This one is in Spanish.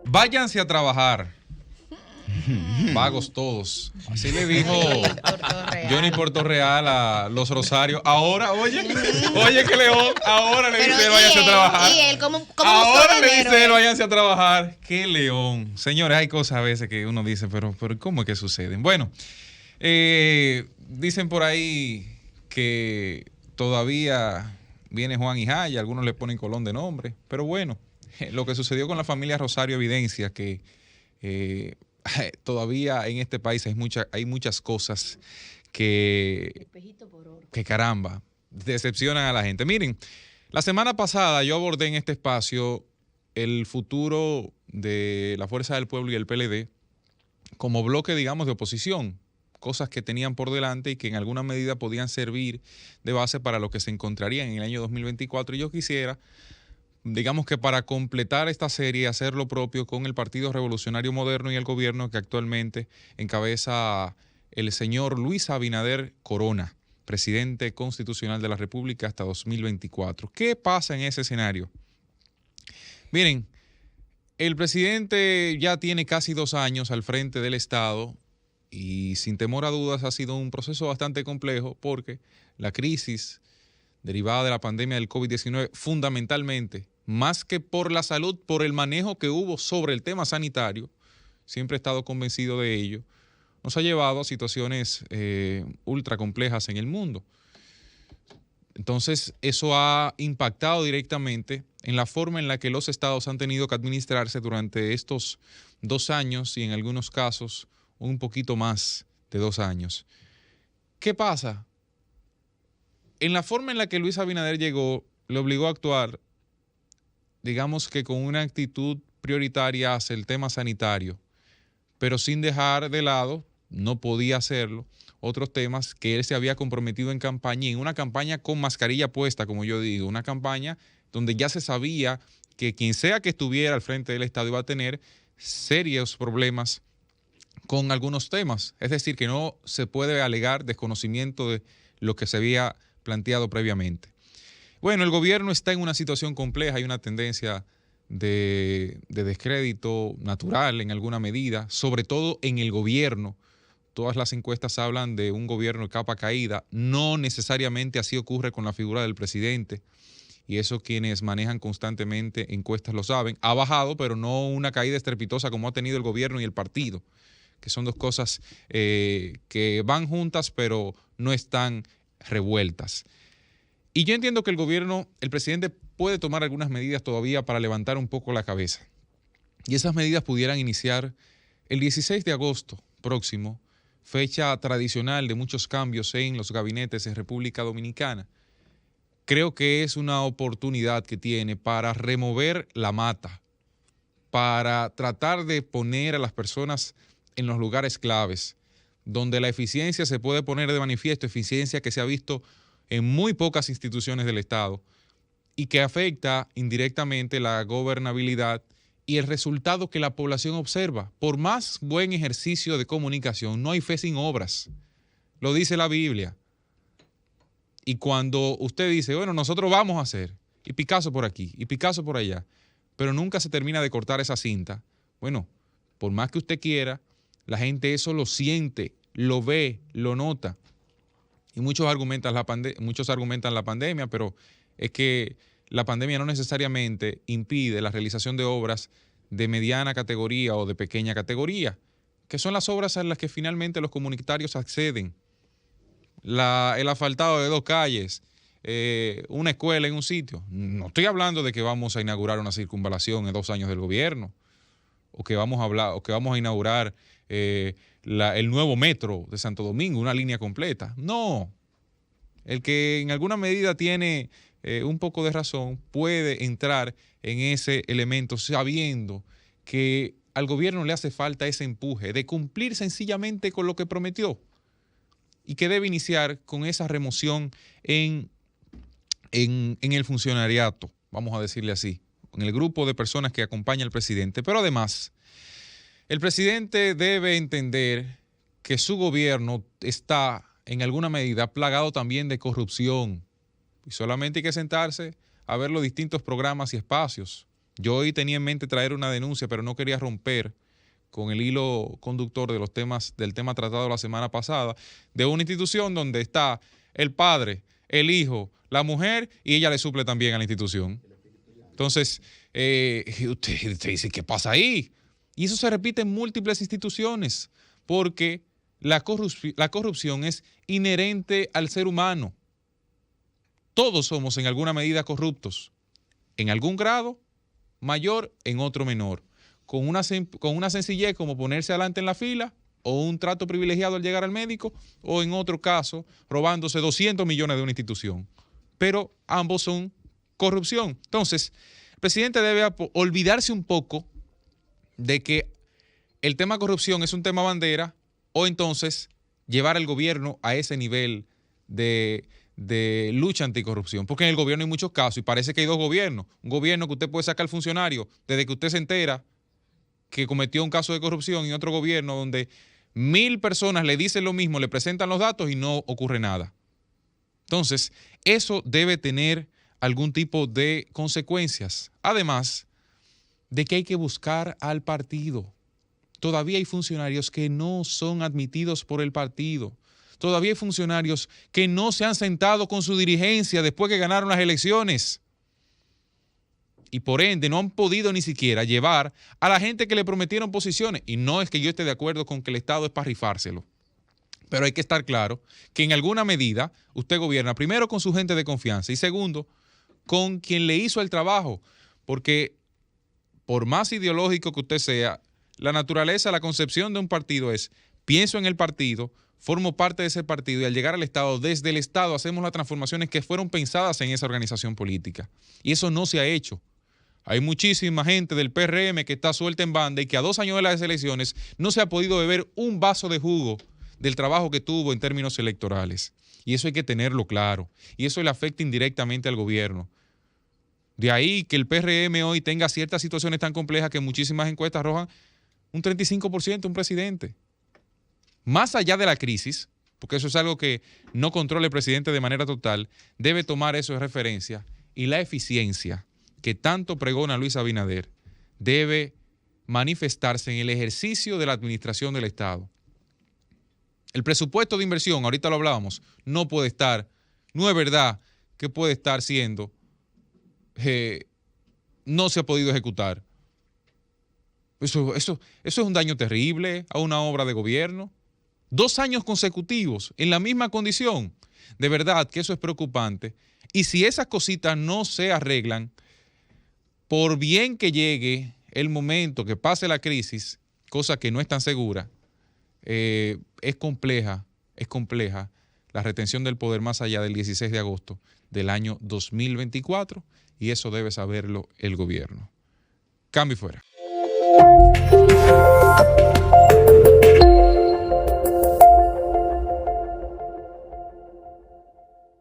Váyanse a trabajar. Vagos todos. Así le dijo Johnny Portorreal a los Rosarios. Ahora, oye que León, ahora le dice él, váyanse a trabajar. ¿Y él cómo ahora le dice él, váyanse a trabajar. ¡Qué León! Señores, hay cosas a veces que uno dice, pero ¿cómo es que suceden? Bueno, dicen por ahí que todavía viene Juan y Jaya, algunos le ponen Colón de nombre, pero bueno, lo que sucedió con la familia Rosario evidencia que todavía en este país hay muchas cosas que caramba, decepcionan a la gente. Miren, la semana pasada yo abordé en este espacio el futuro de la Fuerza del Pueblo y el PLD como bloque, digamos, de oposición, cosas que tenían por delante y que en alguna medida podían servir de base para lo que se encontrarían en el año 2024. Y yo quisiera, digamos que para completar esta serie, hacer lo propio con el Partido Revolucionario Moderno y el gobierno que actualmente encabeza el señor Luis Abinader Corona, presidente constitucional de la República hasta 2024. ¿Qué pasa en ese escenario? Miren, el presidente ya tiene casi 2 años al frente del Estado y sin temor a dudas ha sido un proceso bastante complejo porque la crisis derivada de la pandemia del COVID-19, fundamentalmente, más que por la salud, por el manejo que hubo sobre el tema sanitario, siempre he estado convencido de ello, nos ha llevado a situaciones ultra complejas en el mundo. Entonces, eso ha impactado directamente en la forma en la que los estados han tenido que administrarse durante estos 2 años y en algunos casos un poquito más de 2 años. ¿Qué pasa? En la forma en la que Luis Abinader llegó, le obligó a actuar, digamos que con una actitud prioritaria hacia el tema sanitario, pero sin dejar de lado, no podía hacerlo, otros temas que él se había comprometido en campaña, y en una campaña con mascarilla puesta, como yo digo, una campaña donde ya se sabía que quien sea que estuviera al frente del Estado iba a tener serios problemas con algunos temas, es decir, que no se puede alegar desconocimiento de lo que se había planteado previamente. Bueno, el gobierno está en una situación compleja, hay una tendencia de descrédito natural en alguna medida, sobre todo en el gobierno. Todas las encuestas hablan de un gobierno de capa caída, no necesariamente así ocurre con la figura del presidente, y eso quienes manejan constantemente encuestas lo saben. Ha bajado, pero no una caída estrepitosa como ha tenido el gobierno y el partido, que son dos cosas que van juntas, pero no están revueltas. Y yo entiendo que el presidente puede tomar algunas medidas todavía para levantar un poco la cabeza. Y esas medidas pudieran iniciar el 16 de agosto próximo, fecha tradicional de muchos cambios en los gabinetes en República Dominicana. Creo que es una oportunidad que tiene para remover la mata, para tratar de poner a las personas en los lugares claves, donde la eficiencia se puede poner de manifiesto, eficiencia que se ha visto en muy pocas instituciones del Estado y que afecta indirectamente la gobernabilidad y el resultado que la población observa. Por más buen ejercicio de comunicación, no hay fe sin obras. Lo dice la Biblia. Y cuando usted dice, bueno, nosotros vamos a hacer, y Picasso por aquí, y Picasso por allá, pero nunca se termina de cortar esa cinta, bueno, por más que usted quiera, la gente eso lo siente, lo ve, lo nota. Y muchos argumentan la pandemia, pero es que la pandemia no necesariamente impide la realización de obras de mediana categoría o de pequeña categoría, que son las obras a las que finalmente los comunitarios acceden. El asfaltado de 2 calles, una escuela en un sitio. No estoy hablando de que vamos a inaugurar una circunvalación en 2 años del gobierno, o que vamos a inaugurar el nuevo metro de Santo Domingo, una línea completa. No. El que en alguna medida tiene un poco de razón puede entrar en ese elemento sabiendo que al gobierno le hace falta ese empuje de cumplir sencillamente con lo que prometió y que debe iniciar con esa remoción en el funcionariato, vamos a decirle así, en el grupo de personas que acompaña al presidente. Pero además, el presidente debe entender que su gobierno está en alguna medida plagado también de corrupción. Y solamente hay que sentarse a ver los distintos programas y espacios. Yo hoy tenía en mente traer una denuncia, pero no quería romper con el hilo conductor de los temas, del tema tratado la semana pasada, de una institución donde está el padre, el hijo, la mujer, y ella le suple también a la institución. Entonces, usted dice, ¿qué pasa ahí? Y eso se repite en múltiples instituciones, porque la corrupción es inherente al ser humano. Todos somos en alguna medida corruptos, en algún grado mayor, en otro menor, con una sencillez como ponerse adelante en la fila, o un trato privilegiado al llegar al médico, o en otro caso, robándose 200 millones de una institución. Pero ambos son corrupción. Entonces, el presidente debe olvidarse un poco de que el tema corrupción es un tema bandera, o entonces llevar al gobierno a ese nivel de lucha anticorrupción, porque en el gobierno hay muchos casos y parece que hay dos gobiernos. Un gobierno que usted puede sacar al funcionario desde que usted se entera que cometió un caso de corrupción, y otro gobierno donde 1000 personas le dicen lo mismo, le presentan los datos y no ocurre nada. Entonces, eso debe tener algún tipo de consecuencias. Además de que hay que buscar al partido. Todavía hay funcionarios que no son admitidos por el partido. Todavía hay funcionarios que no se han sentado con su dirigencia después que ganaron las elecciones. Y por ende no han podido ni siquiera llevar a la gente que le prometieron posiciones. Y no es que yo esté de acuerdo con que el Estado es para rifárselo. Pero hay que estar claro que en alguna medida usted gobierna primero con su gente de confianza y segundo con quien le hizo el trabajo. Porque por más ideológico que usted sea, la naturaleza, la concepción de un partido es: pienso en el partido, formo parte de ese partido y al llegar al Estado, desde el Estado hacemos las transformaciones que fueron pensadas en esa organización política. Y eso no se ha hecho. Hay muchísima gente del PRM que está suelta en banda y que a 2 años de las elecciones no se ha podido beber un vaso de jugo del trabajo que tuvo en términos electorales. Y eso hay que tenerlo claro. Y eso le afecta indirectamente al gobierno. De ahí que el PRM hoy tenga ciertas situaciones tan complejas que muchísimas encuestas arrojan un 35% un presidente. Más allá de la crisis, porque eso es algo que no controla el presidente de manera total, debe tomar eso de referencia, y la eficiencia que tanto pregona Luis Abinader debe manifestarse en el ejercicio de la administración del Estado. El presupuesto de inversión, ahorita lo hablábamos, no es verdad que puede estar siendo, no se ha podido ejecutar. Eso es un daño terrible a una obra de gobierno. 2 años consecutivos en la misma condición. De verdad que eso es preocupante. Y si esas cositas no se arreglan, por bien que llegue el momento que pase la crisis, cosa que no es tan segura, es compleja la retención del poder más allá del 16 de agosto del año 2024, y eso debe saberlo el gobierno. Cambio y fuera.